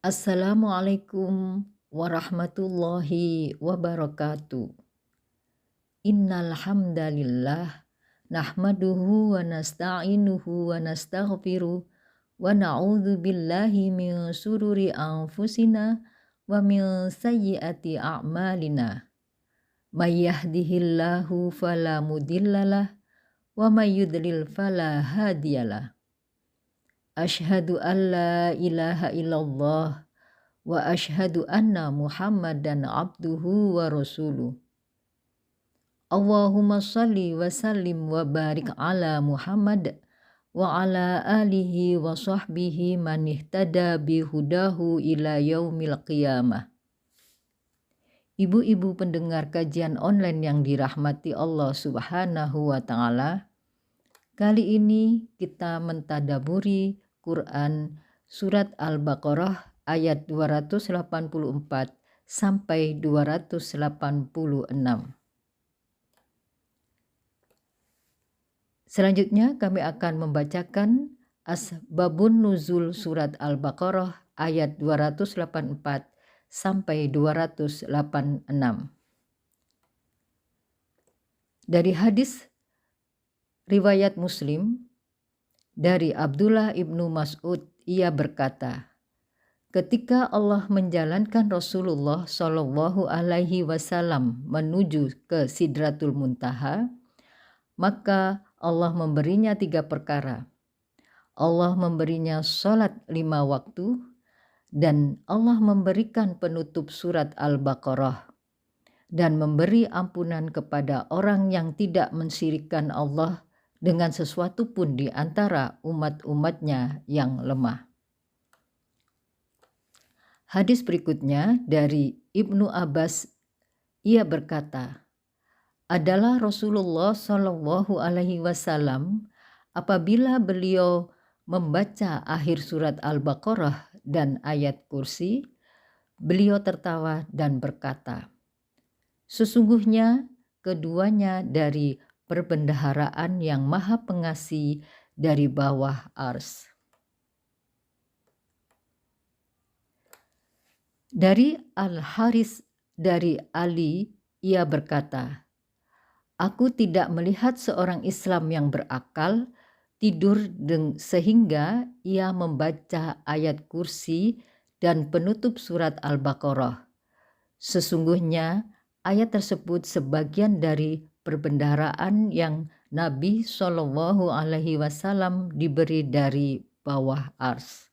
Assalamualaikum warahmatullahi wabarakatuh. Innal hamdalillah nahmaduhu wa nasta'inuhu wa nastaghfiruh wa na'udzu billahi min sururi anfusina wa min sayyiati a'malina. May yahdihillahu fala mudhillalah wa may yudlil fala hadiyalah. Asyhadu an la ilaha illallah wa asyhadu anna Muhammadan abduhu wa rasuluh. Allahumma salli wa sallim wa barik ala Muhammad wa ala alihi wa sahbihi man ihtada bihudahu ila yaumil qiyamah. Ibu-ibu pendengar kajian online yang dirahmati Allah Subhanahu wa taala, kali ini kita mentadaburi Quran surat Al-Baqarah ayat 284 sampai 286. Selanjutnya kami akan membacakan asbabun nuzul surat Al-Baqarah ayat 284 sampai 286. Dari hadis riwayat Muslim dari Abdullah ibnu Mas'ud, ia berkata, ketika Allah menjalankan Rasulullah Shallallahu Alaihi Wasallam menuju ke Sidratul Muntaha, maka Allah memberinya 3 perkara. Allah memberinya sholat 5 waktu, dan Allah memberikan penutup surat Al-Baqarah, dan memberi ampunan kepada orang yang tidak mensyirikkan Allah dengan sesuatu pun di antara umat-umatnya yang lemah. Hadis berikutnya dari Ibnu Abbas, ia berkata, adalah Rasulullah Shallallahu Alaihi Wasallam apabila beliau membaca akhir surat Al-Baqarah dan ayat kursi, beliau tertawa dan berkata, sesungguhnya keduanya dari perbendaharaan yang maha pengasih dari bawah ars. Dari Al-Haris dari Ali, ia berkata, aku tidak melihat seorang Islam yang berakal tidur sehingga ia membaca ayat kursi dan penutup surat Al-Baqarah. Sesungguhnya ayat tersebut sebagian dari perbendaharaan yang Nabi Shallallahu Alaihi Wasallam diberi dari bawah ars.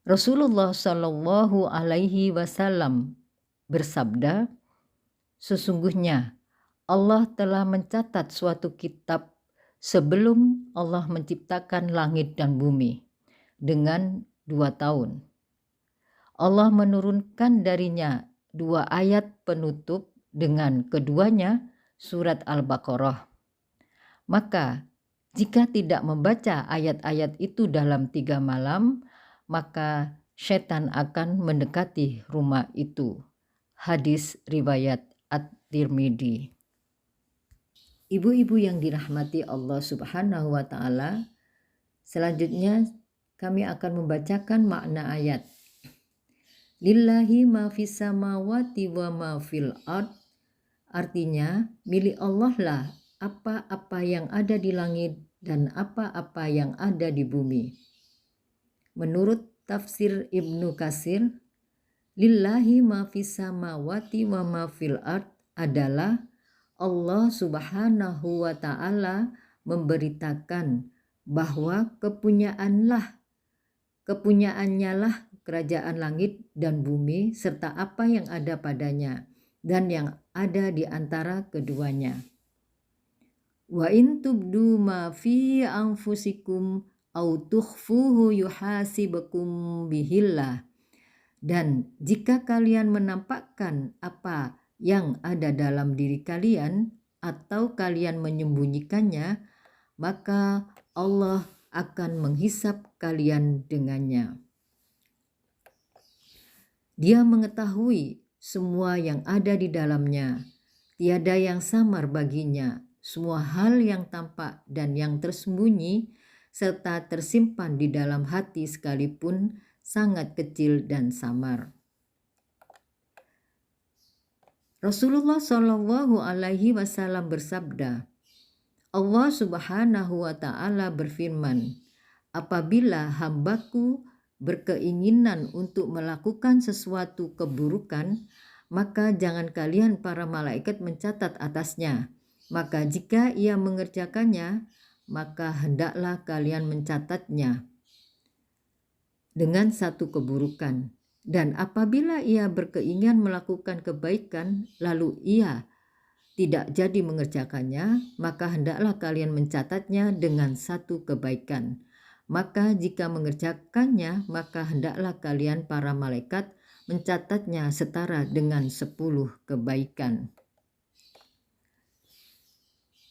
Rasulullah Shallallahu Alaihi Wasallam bersabda, sesungguhnya Allah telah mencatat suatu kitab sebelum Allah menciptakan langit dan bumi dengan 2 tahun. Allah menurunkan darinya 2 ayat penutup, dengan keduanya surat Al-Baqarah. Maka jika tidak membaca ayat-ayat itu dalam 3 malam, maka setan akan mendekati rumah itu. Hadis riwayat At-Tirmidzi. Ibu-ibu yang dirahmati Allah Subhanahu wa taala, selanjutnya kami akan membacakan makna ayat. Lillahi ma fis samawati wa ma fil ard, artinya milik Allah lah apa-apa yang ada di langit dan apa-apa yang ada di bumi. Menurut tafsir Ibnu Katsir, lillahi ma fis samawati wa ma fil ard adalah Allah Subhanahu wa taala memberitakan bahwa kepunyaannya lah kerajaan langit dan bumi serta apa yang ada padanya dan yang ada di antara keduanya. Wa in tubdu ma fi anfusikum au tukhfuhu yuhasibukum bihillah. Dan jika kalian menampakkan apa yang ada dalam diri kalian atau kalian menyembunyikannya, maka Allah akan menghisap kalian dengannya. Dia mengetahui semua yang ada di dalamnya, tiada yang samar baginya, semua hal yang tampak dan yang tersembunyi, serta tersimpan di dalam hati sekalipun sangat kecil dan samar. Rasulullah Shallallahu Alaihi Wasallam bersabda, Allah Subhanahu wa Ta'ala berfirman, apabila hambaku berkeinginan untuk melakukan sesuatu keburukan, maka jangan kalian para malaikat mencatat atasnya. Maka jika ia mengerjakannya, maka hendaklah kalian mencatatnya dengan satu keburukan. Dan apabila ia berkeinginan melakukan kebaikan, lalu ia tidak jadi mengerjakannya, maka hendaklah kalian mencatatnya dengan satu kebaikan. Maka jika mengerjakannya, maka hendaklah kalian para malaikat mencatatnya setara dengan 10 kebaikan.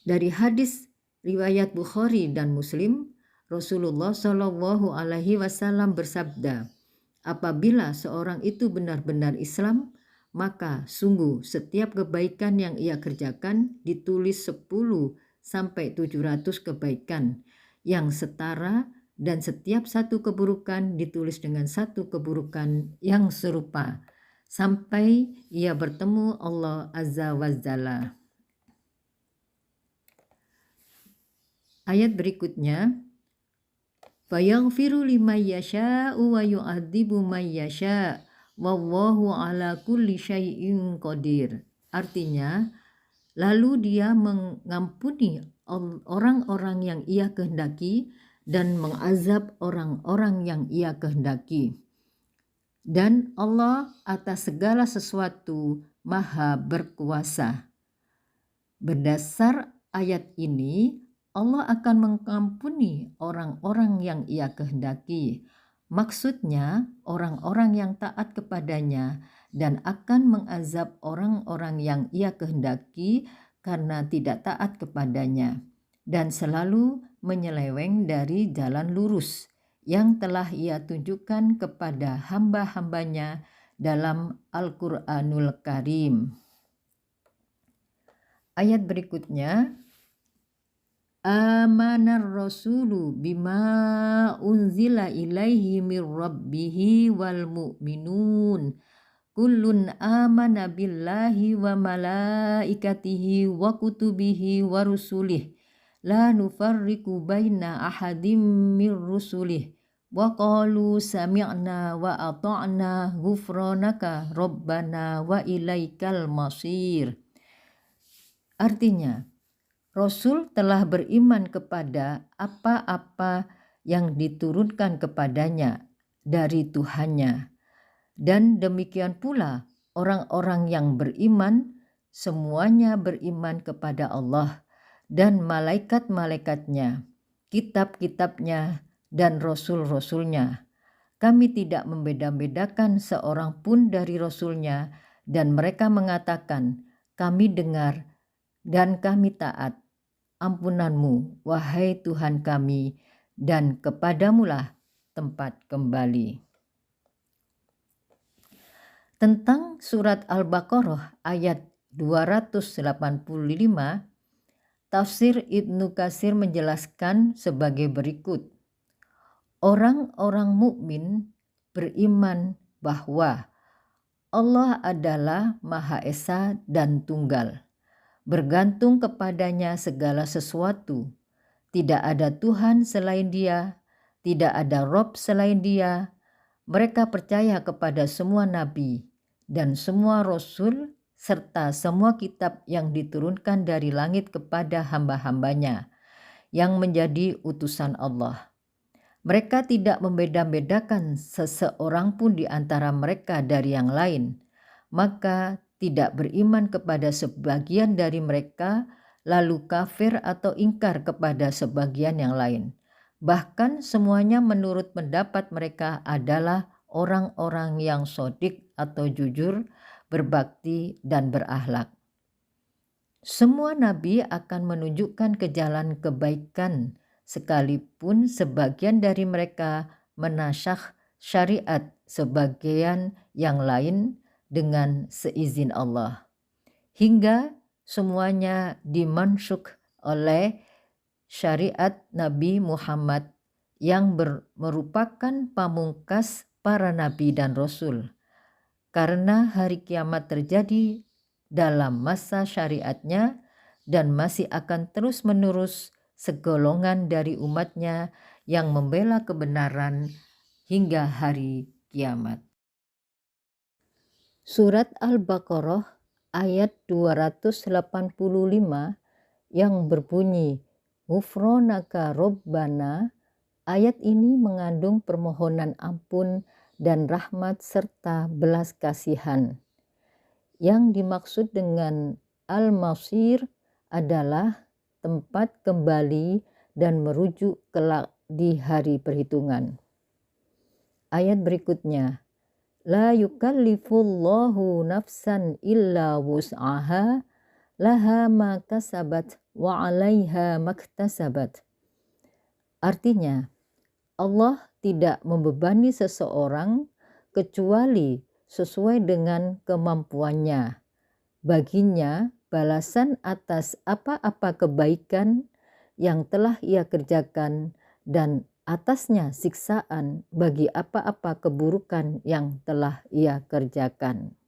Dari hadis riwayat Bukhari dan Muslim, Rasulullah Shallallahu Alaihi Wasallam bersabda, apabila seorang itu benar-benar Islam, maka sungguh setiap kebaikan yang ia kerjakan ditulis 10 sampai 700 kebaikan yang setara, dan setiap satu keburukan ditulis dengan satu keburukan yang serupa sampai ia bertemu Allah Azza wa Jalla. Ayat berikutnya, fayaghfiru liman yasha'u wa yu'adzibu man yasha' wallahu ala kulli syai'in qadir. Artinya, lalu dia mengampuni orang-orang yang ia kehendaki dan mengazab orang-orang yang ia kehendaki. Dan Allah atas segala sesuatu maha berkuasa. Berdasar ayat ini, Allah akan mengampuni orang-orang yang ia kehendaki. Maksudnya orang-orang yang taat kepadanya, dan akan mengazab orang-orang yang ia kehendaki karena tidak taat kepadanya dan selalu menyeleweng dari jalan lurus yang telah ia tunjukkan kepada hamba-hambanya dalam Al-Quranul Karim. Ayat berikutnya, amanar rasulu bima unzila ilaihi mir rabbihi wal mu'minun kullun amana billahi wa malaikatihi wa kutubihi wa rusulih la nufarriqu baina ahadim mir rusulih wa qalu sami'na wa ata'na ghufranaka rabbana wa ilaikal masir. Artinya, Rasul telah beriman kepada apa-apa yang diturunkan kepadanya dari Tuhannya. Dan demikian pula orang-orang yang beriman, semuanya beriman kepada Allah dan malaikat-malaikatnya, kitab-kitabnya, dan rasul-rasulnya. Kami tidak membeda-bedakan seorang pun dari rasulnya, dan mereka mengatakan, kami dengar dan kami taat. Ampunanmu, wahai Tuhan kami, dan kepadamulah tempat kembali. Tentang surat Al-Baqarah ayat 285, tafsir Ibnu Katsir menjelaskan sebagai berikut. Orang-orang mukmin beriman bahwa Allah adalah Maha Esa dan Tunggal. Bergantung kepadanya segala sesuatu. Tidak ada Tuhan selain Dia, tidak ada Rob selain Dia. Mereka percaya kepada semua nabi dan semua rasul serta semua kitab yang diturunkan dari langit kepada hamba-hambanya yang menjadi utusan Allah. Mereka tidak membeda-bedakan seseorang pun di antara mereka dari yang lain. Maka tidak beriman kepada sebagian dari mereka, lalu kafir atau ingkar kepada sebagian yang lain. Bahkan semuanya menurut pendapat mereka adalah orang-orang yang shodiq atau jujur, berbakti, dan berakhlak. Semua nabi akan menunjukkan ke jalan kebaikan, sekalipun sebagian dari mereka menasyakh syariat sebagian yang lain dengan seizin Allah, hingga semuanya dimansyuk oleh syariat Nabi Muhammad yang merupakan pamungkas para nabi dan rasul, karena hari kiamat terjadi dalam masa syariatnya dan masih akan terus-menerus segolongan dari umatnya yang membela kebenaran hingga hari kiamat. Surat Al-Baqarah ayat 285 yang berbunyi Ghufronaka Rabbana. Ayat ini mengandung permohonan ampun dan rahmat serta belas kasihan. Yang dimaksud dengan Al-Masir adalah tempat kembali dan merujuk kelak di hari perhitungan. Ayat berikutnya, La yukallifullahu nafsan illa wus'aha laha ma kasabat wa 'alaiha maktasabat. Artinya, Allah tidak membebani seseorang kecuali sesuai dengan kemampuannya. Baginya balasan atas apa-apa kebaikan yang telah ia kerjakan dan atasnya siksaan bagi apa-apa keburukan yang telah ia kerjakan.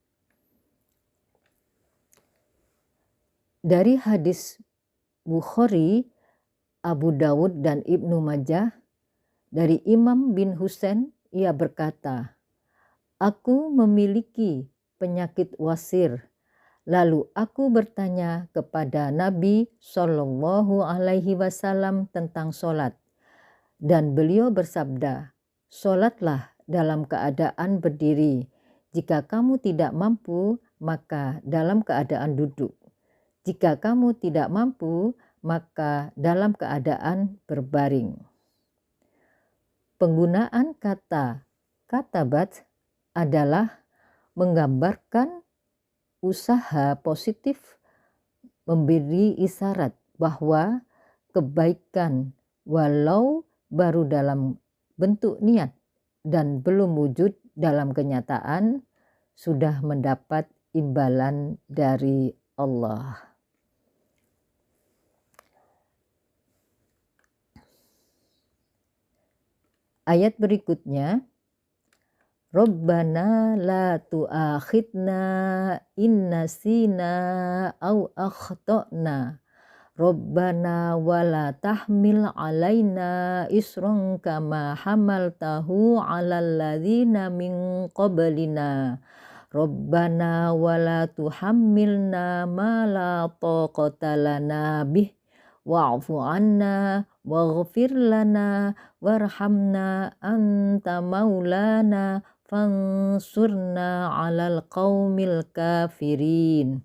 Dari hadis Bukhari, Abu Dawud dan Ibnu Majah, dari Imam bin Husain, ia berkata, Aku memiliki penyakit wasir. Lalu aku bertanya kepada Nabi Shallallahu Alaihi Wasallam tentang sholat. Dan beliau bersabda, sholatlah dalam keadaan berdiri. Jika kamu tidak mampu, maka dalam keadaan duduk. Jika kamu tidak mampu, maka dalam keadaan berbaring. Penggunaan kata katabat adalah menggambarkan usaha positif, memberi isyarat bahwa kebaikan walau baru dalam bentuk niat dan belum wujud dalam kenyataan sudah mendapat imbalan dari Allah. Ayat berikutnya, Rabbana la tu'akhidna in nasina au akhtana. Rabbana wala tahmil alaina isran kama hamaltahu alal ladzina min qablina. Rabbana wala tuhammilna ma la taqata lana bih wa'fu anna waghfir lana warhamna anta maulana fansurna 'alal qaumil kafirin.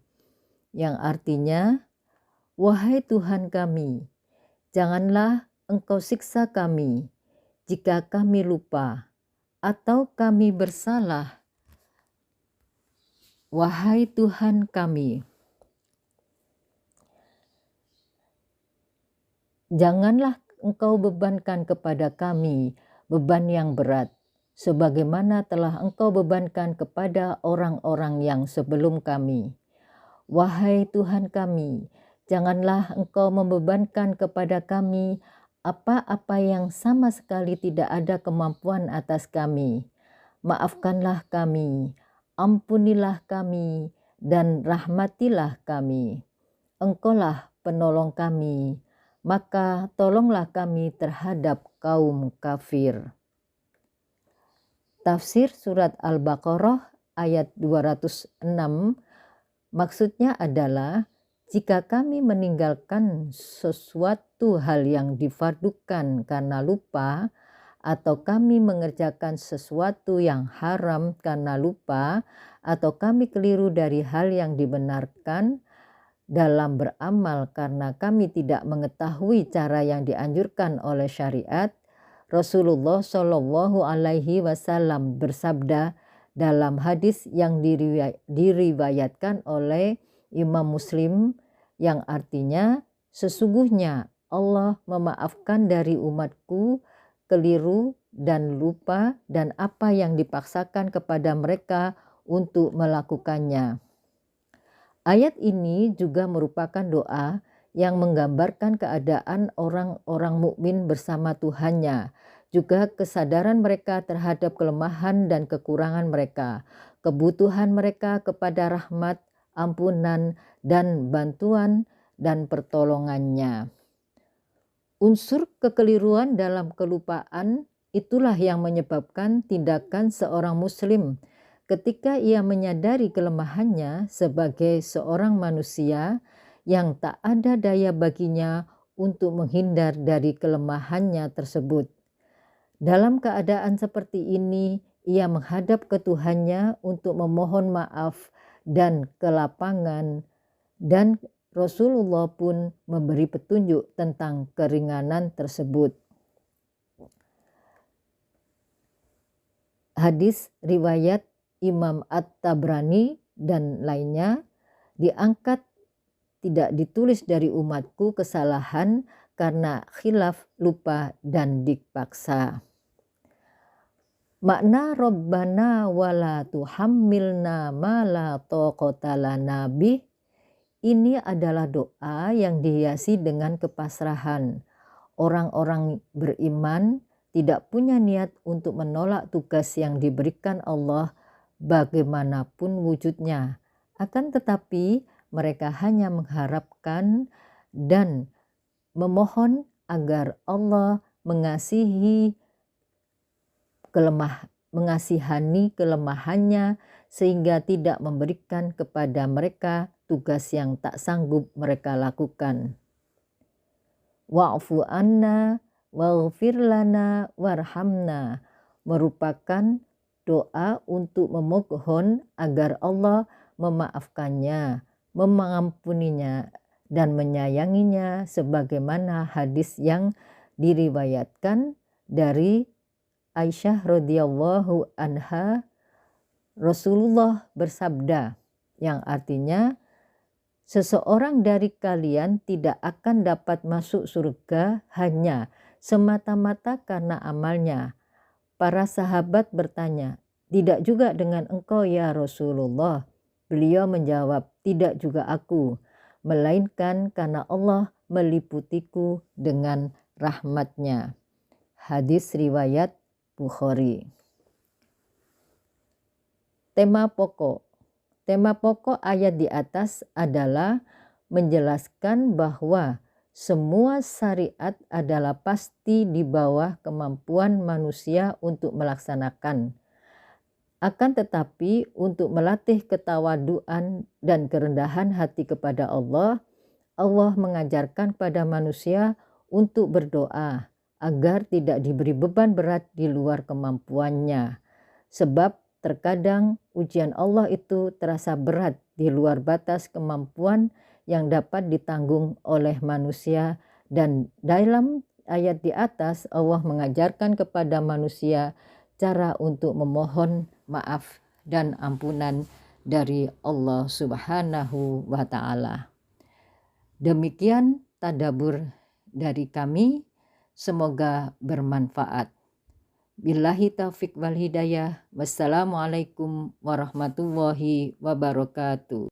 Yang artinya, wahai Tuhan kami, janganlah Engkau siksa kami jika kami lupa atau kami bersalah. Wahai Tuhan kami, janganlah Engkau bebankan kepada kami beban yang berat, sebagaimana telah Engkau bebankan kepada orang-orang yang sebelum kami. Wahai Tuhan kami, janganlah Engkau membebankan kepada kami apa-apa yang sama sekali tidak ada kemampuan atas kami. Maafkanlah kami, ampunilah kami, dan rahmatilah kami. Engkaulah penolong kami, maka tolonglah kami terhadap kaum kafir. Tafsir surat Al-Baqarah ayat 206 maksudnya adalah, jika kami meninggalkan sesuatu hal yang difardukan karena lupa, atau kami mengerjakan sesuatu yang haram karena lupa, atau kami keliru dari hal yang dibenarkan dalam beramal karena kami tidak mengetahui cara yang dianjurkan oleh syariat, Rasulullah Shallallahu Alaihi Wasallam bersabda dalam hadis yang diriwayatkan oleh Imam Muslim, yang artinya, sesungguhnya Allah memaafkan dari umatku keliru dan lupa dan apa yang dipaksakan kepada mereka untuk melakukannya. Ayat ini juga merupakan doa yang menggambarkan keadaan orang-orang mukmin bersama Tuhannya juga kesadaran mereka terhadap kelemahan dan kekurangan mereka, kebutuhan mereka kepada rahmat, ampunan, dan bantuan dan pertolongannya. Unsur kekeliruan dalam kelupaan itulah yang menyebabkan tindakan seorang muslim ketika ia menyadari kelemahannya sebagai seorang manusia yang tak ada daya baginya untuk menghindar dari kelemahannya tersebut. Dalam keadaan seperti ini, ia menghadap ke Tuhannya untuk memohon maaf dan kelapangan, dan Rasulullah pun memberi petunjuk tentang keringanan tersebut. Hadis riwayat Imam At-Tabrani dan lainnya, diangkat tidak ditulis dari umatku kesalahan karena khilaf, lupa, dan dipaksa. Makna Rabbana wala tuhammilna ma la taqata lana bih ini adalah doa yang dihiasi dengan kepasrahan. Orang-orang beriman tidak punya niat untuk menolak tugas yang diberikan Allah bagaimanapun wujudnya. Akan tetapi mereka hanya mengharapkan dan memohon agar Allah mengasihani kelemahannya sehingga tidak memberikan kepada mereka tugas yang tak sanggup mereka lakukan. Wa'fu anna waghfir lana warhamna merupakan doa untuk memohon agar Allah memaafkannya, mengampuninya, dan menyayanginya, sebagaimana hadis yang diriwayatkan dari Aisyah radhiyallahu anha. Rasulullah bersabda, yang artinya, seseorang dari kalian tidak akan dapat masuk surga hanya semata-mata karena amalnya. Para sahabat bertanya, tidak juga dengan engkau ya Rasulullah? Beliau menjawab, tidak juga aku, melainkan karena Allah meliputiku dengan rahmatnya. Hadis riwayat Bukhari. Tema pokok ayat di atas adalah menjelaskan bahwa semua syariat adalah pasti di bawah kemampuan manusia untuk melaksanakan. Akan tetapi untuk melatih ketawaduan dan kerendahan hati kepada Allah, Allah mengajarkan pada manusia untuk berdoa agar tidak diberi beban berat di luar kemampuannya. Sebab terkadang ujian Allah itu terasa berat di luar batas kemampuan yang dapat ditanggung oleh manusia, dan dalam ayat di atas Allah mengajarkan kepada manusia cara untuk memohon maaf dan ampunan dari Allah Subhanahu wa Ta'ala. Demikian tadabbur dari kami, semoga bermanfaat. Billahi taufiq wal hidayah. Wassalamualaikum warahmatullahi wabarakatuh.